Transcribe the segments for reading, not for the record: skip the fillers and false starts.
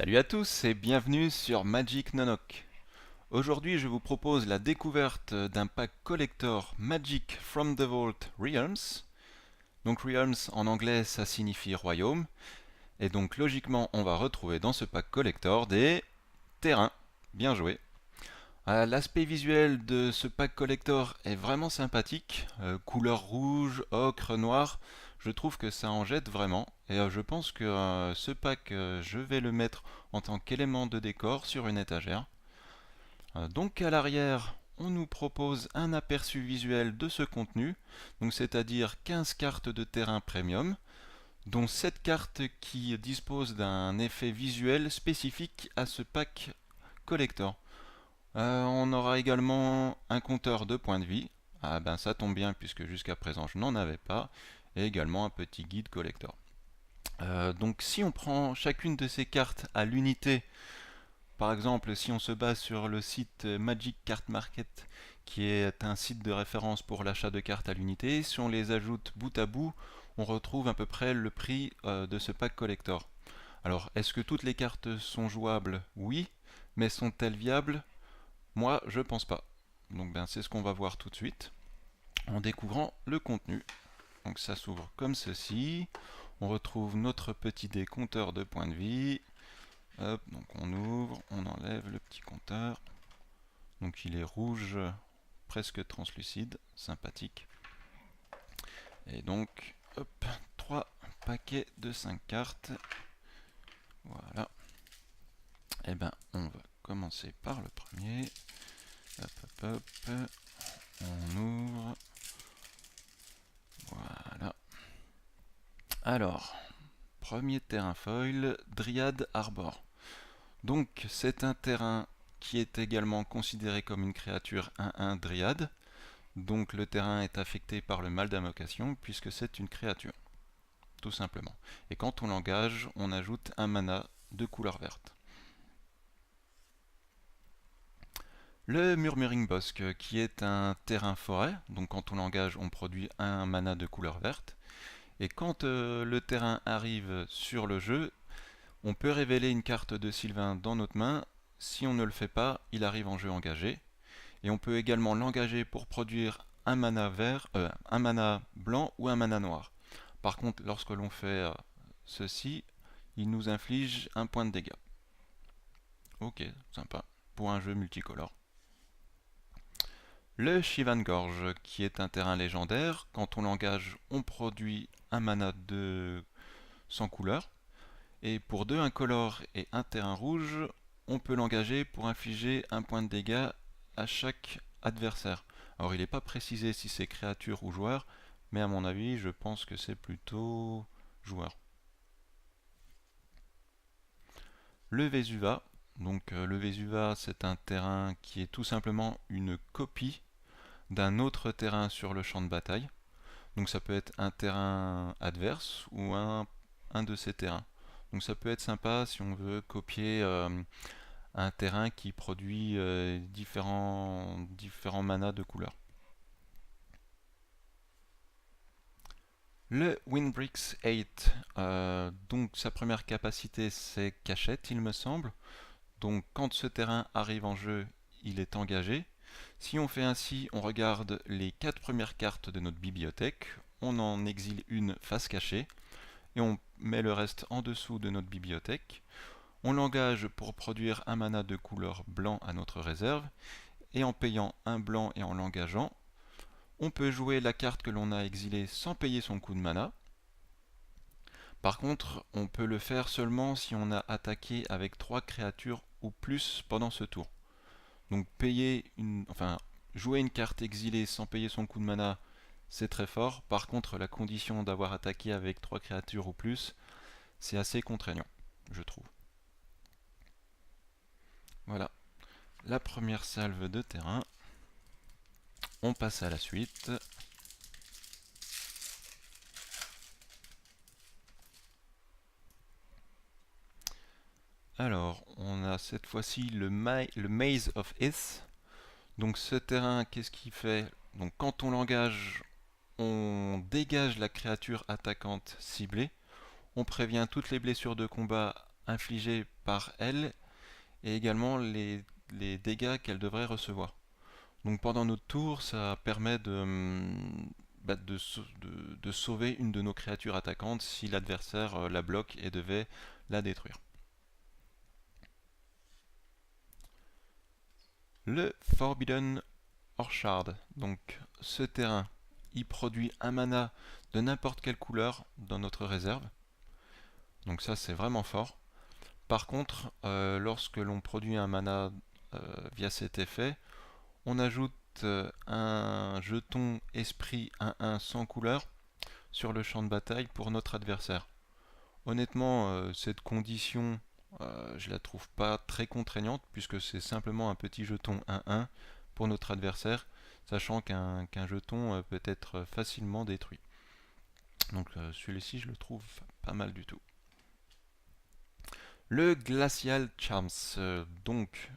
Salut à tous et bienvenue sur Magic Nonok. Aujourd'hui je vous propose la découverte d'un pack collector Magic from the Vault Realms. Donc Realms en anglais ça signifie royaume. Et donc logiquement on va retrouver dans ce pack collector des terrains. Bien joué. L'aspect visuel de ce pack collector est vraiment sympathique. Couleur rouge, ocre, noir. Je trouve que ça en jette vraiment. Et je pense que ce pack, je vais le mettre en tant qu'élément de décor sur une étagère. Donc à l'arrière, on nous propose un aperçu visuel de ce contenu. Donc c'est-à-dire 15 cartes de terrain premium, dont 7 cartes qui disposent d'un effet visuel spécifique à ce pack collector. On aura également un compteur de points de vie. Ah ben ça tombe bien puisque jusqu'à présent je n'en avais pas. Et également un petit guide collector. Donc si on prend chacune de ces cartes à l'unité, par exemple si on se base sur le site Magic Card Market qui est un site de référence pour l'achat de cartes à l'unité, si on les ajoute bout à bout, on retrouve à peu près le prix de ce pack collector. Alors est-ce que toutes les cartes sont jouables? Oui, mais sont-elles viables? Moi, je pense pas. Donc c'est ce qu'on va voir tout de suite en découvrant le contenu. Donc ça s'ouvre comme ceci. On retrouve notre petit décompteur de points de vie. Hop, donc on ouvre, on enlève le petit compteur. Donc il est rouge, presque translucide, sympathique. Et donc, hop, 3 paquets de 5 cartes. Voilà. Et on va commencer par le premier. Hop, hop, hop. On ouvre. Voilà. Alors, premier terrain foil, Dryad Arbor. Donc, c'est un terrain qui est également considéré comme une créature 1-1 Dryad. Donc, le terrain est affecté par le mal d'invocation puisque c'est une créature, tout simplement. Et quand on l'engage, on ajoute un mana de couleur verte. Le Murmuring Bosque, qui est un terrain forêt, donc quand on l'engage, on produit un mana de couleur verte. Et quand le terrain arrive sur le jeu, on peut révéler une carte de Sylvain dans notre main. Si on ne le fait pas, il arrive en jeu engagé. Et on peut également l'engager pour produire un mana vert, un mana blanc ou un mana noir. Par contre, lorsque l'on fait ceci, il nous inflige un point de dégâts. Ok, sympa, pour un jeu multicolore. Le Shivan Gorge, qui est un terrain légendaire, quand on l'engage, on produit un mana de sans couleur. Et pour 2 incolores et un terrain rouge, on peut l'engager pour infliger un point de dégâts à chaque adversaire. Alors il n'est pas précisé si c'est créature ou joueur, mais à mon avis, je pense que c'est plutôt joueur. Le Vesuva. Donc le Vesuva, c'est un terrain qui est tout simplement une copie d'un autre terrain sur le champ de bataille. Donc ça peut être un terrain adverse ou un de ces terrains. Donc ça peut être sympa si on veut copier un terrain qui produit différents manas de couleur. Le Windbricks 8, donc sa première capacité c'est cachette il me semble. Donc quand ce terrain arrive en jeu, il est engagé. Si on fait ainsi, on regarde les 4 premières cartes de notre bibliothèque, on en exile une face cachée, et on met le reste en dessous de notre bibliothèque. On l'engage pour produire un mana de couleur blanc à notre réserve, et en payant un blanc et en l'engageant, on peut jouer la carte que l'on a exilée sans payer son coût de mana. Par contre, on peut le faire seulement si on a attaqué avec 3 créatures ou plus pendant ce tour. Donc jouer une carte exilée sans payer son coût de mana, c'est très fort. Par contre, la condition d'avoir attaqué avec 3 créatures ou plus, c'est assez contraignant, je trouve. Voilà, la première salve de terrain. On passe à la suite. Alors, on a cette fois-ci le Maze of Ith. Donc ce terrain, qu'est-ce qu'il fait? Donc quand on l'engage, on dégage la créature attaquante ciblée. On prévient toutes les blessures de combat infligés par elle et également les dégâts qu'elle devrait recevoir. Donc pendant notre tour, ça permet de sauver une de nos créatures attaquantes si l'adversaire la bloque et devait la détruire. Le Forbidden Orchard, donc ce terrain, il produit un mana de n'importe quelle couleur dans notre réserve. Donc ça c'est vraiment fort. Par contre, lorsque l'on produit un mana via cet effet, on ajoute un jeton esprit 1-1 sans couleur sur le champ de bataille pour notre adversaire. Honnêtement, cette condition, je la trouve pas très contraignante puisque c'est simplement un petit jeton 1-1 pour notre adversaire, sachant qu'un jeton peut être facilement détruit. Donc celui-ci, je le trouve pas mal du tout. Le Glacial Charms, donc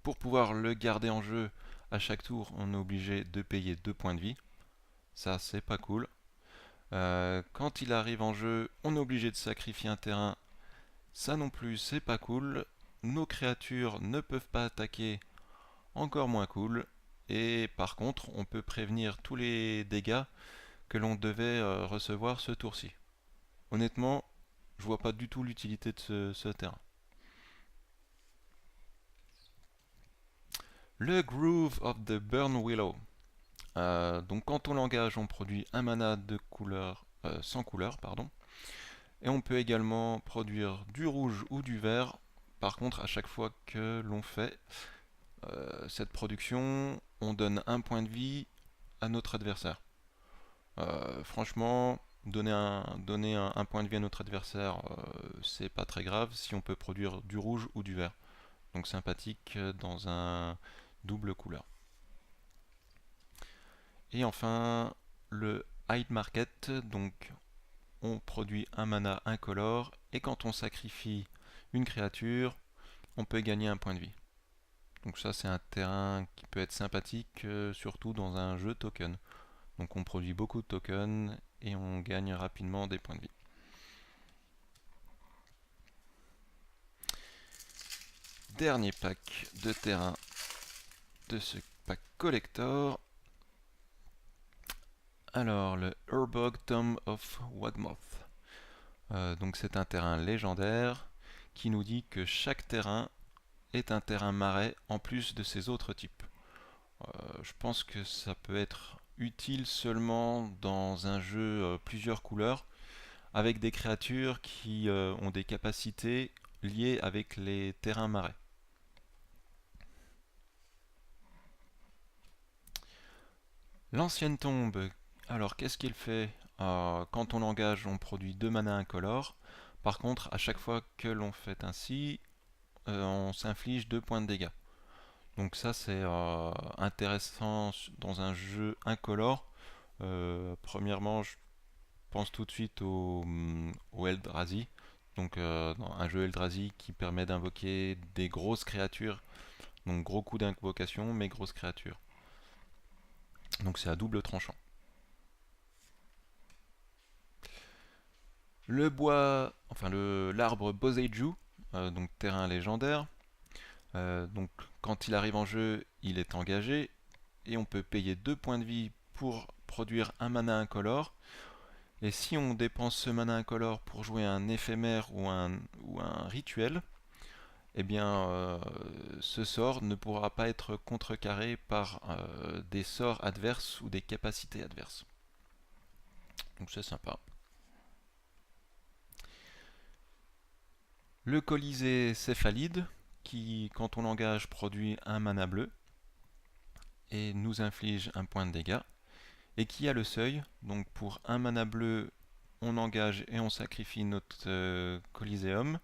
pour pouvoir le garder en jeu à chaque tour, on est obligé de payer 2 points de vie. Ça, c'est pas cool. Quand il arrive en jeu, on est obligé de sacrifier un terrain. Ça non plus, c'est pas cool. Nos créatures ne peuvent pas attaquer, encore moins cool. Et par contre, on peut prévenir tous les dégâts que l'on devait recevoir ce tour-ci. Honnêtement, je vois pas du tout l'utilité de ce terrain. Le Groove of the Burn Willow. Donc quand on l'engage, on produit un mana de couleur, sans couleur, pardon. Et on peut également produire du rouge ou du vert. Par contre, à chaque fois que l'on fait cette production, on donne un point de vie à notre adversaire. Franchement, donner un point de vie à notre adversaire, c'est pas très grave si on peut produire du rouge ou du vert. Donc sympathique dans un double couleur. Et enfin, le Hide Market, donc on produit un mana incolore, et quand on sacrifie une créature, on peut gagner un point de vie. Donc ça c'est un terrain qui peut être sympathique, surtout dans un jeu token. Donc on produit beaucoup de tokens et on gagne rapidement des points de vie. Dernier pack de terrain de ce pack collector. Alors le Urbog Tomb of Wagmoth. Donc c'est un terrain légendaire qui nous dit que chaque terrain est un terrain marais en plus de ses autres types. Je pense que ça peut être utile seulement dans un jeu plusieurs couleurs avec des créatures qui ont des capacités liées avec les terrains marais. L'ancienne tombe, alors qu'est-ce qu'il fait? Quand on l'engage, on produit 2 mana incolores. Par contre, à chaque fois que l'on fait ainsi, on s'inflige 2 points de dégâts. Donc ça c'est intéressant dans un jeu incolore. Premièrement, je pense tout de suite au Eldrazi. Donc dans un jeu Eldrazi qui permet d'invoquer des grosses créatures. Donc gros coup d'invocation mais grosses créatures. Donc c'est à double tranchant. Le bois, enfin l'arbre Boseiju, donc terrain légendaire. Donc quand il arrive en jeu, il est engagé et on peut payer 2 points de vie pour produire un mana incolore. Et si on dépense ce mana incolore pour jouer un éphémère ou un rituel, eh bien ce sort ne pourra pas être contrecarré par des sorts adverses ou des capacités adverses. Donc c'est sympa. Le Colisée Céphalide, qui quand on l'engage produit un mana bleu et nous inflige un point de dégâts, et qui a le seuil, donc pour un mana bleu on engage et on sacrifie notre Coliseum,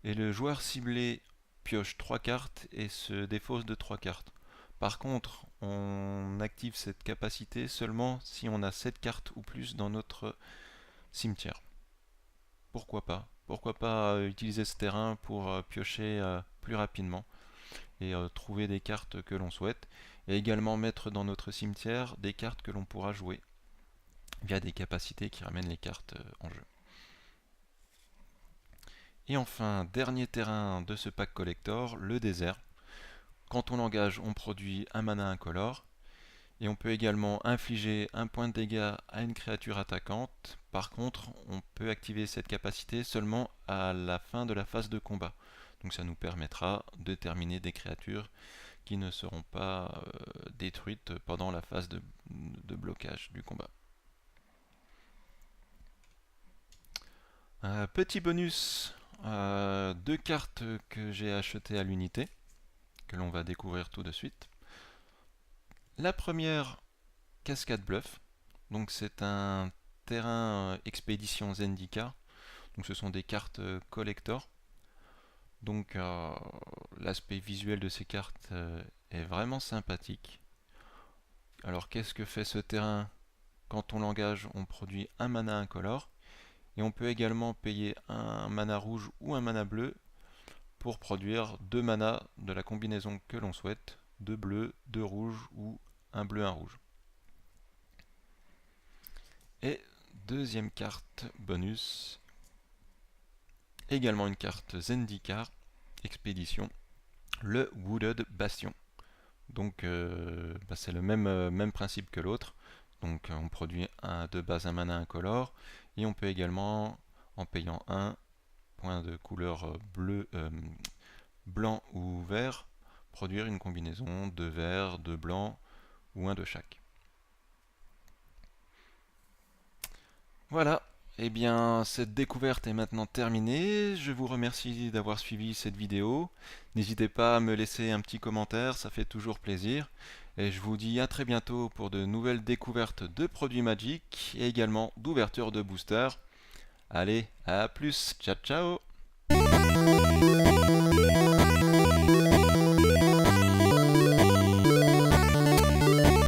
et le joueur ciblé pioche 3 cartes et se défausse de 3 cartes. Par contre, on active cette capacité seulement si on a 7 cartes ou plus dans notre cimetière. Pourquoi pas? Pourquoi pas utiliser ce terrain pour piocher plus rapidement et trouver des cartes que l'on souhaite, et également mettre dans notre cimetière des cartes que l'on pourra jouer via des capacités qui ramènent les cartes en jeu. Et enfin, dernier terrain de ce pack collector, le désert. Quand on l'engage, on produit un mana incolore. Et on peut également infliger un point de dégâts à une créature attaquante. Par contre, on peut activer cette capacité seulement à la fin de la phase de combat. Donc ça nous permettra de terminer des créatures qui ne seront pas détruites pendant la phase de blocage du combat. Petit bonus, deux cartes que j'ai achetées à l'unité, que l'on va découvrir tout de suite. La première, Cascade Bluff. Donc c'est un terrain expédition Zendikar. Donc ce sont des cartes collector. Donc l'aspect visuel de ces cartes est vraiment sympathique. Alors qu'est-ce que fait ce terrain? Quand on l'engage, on produit un mana incolore. Et on peut également payer un mana rouge ou un mana bleu pour produire deux manas de la combinaison que l'on souhaite, deux bleus, deux rouges ou un bleu, un rouge. Et deuxième carte bonus, également une carte Zendikar, expédition, le Wooded Bastion. Donc c'est le même principe que l'autre. Donc on produit de base un mana incolore et on peut également, en payant un point de couleur blanc ou vert, produire une combinaison de vert, de blanc ou un de chaque. Voilà, eh bien cette découverte est maintenant terminée. Je vous remercie d'avoir suivi cette vidéo. N'hésitez pas à me laisser un petit commentaire, ça fait toujours plaisir. Et je vous dis à très bientôt pour de nouvelles découvertes de produits Magic et également d'ouverture de boosters. Allez, à plus, ciao ciao!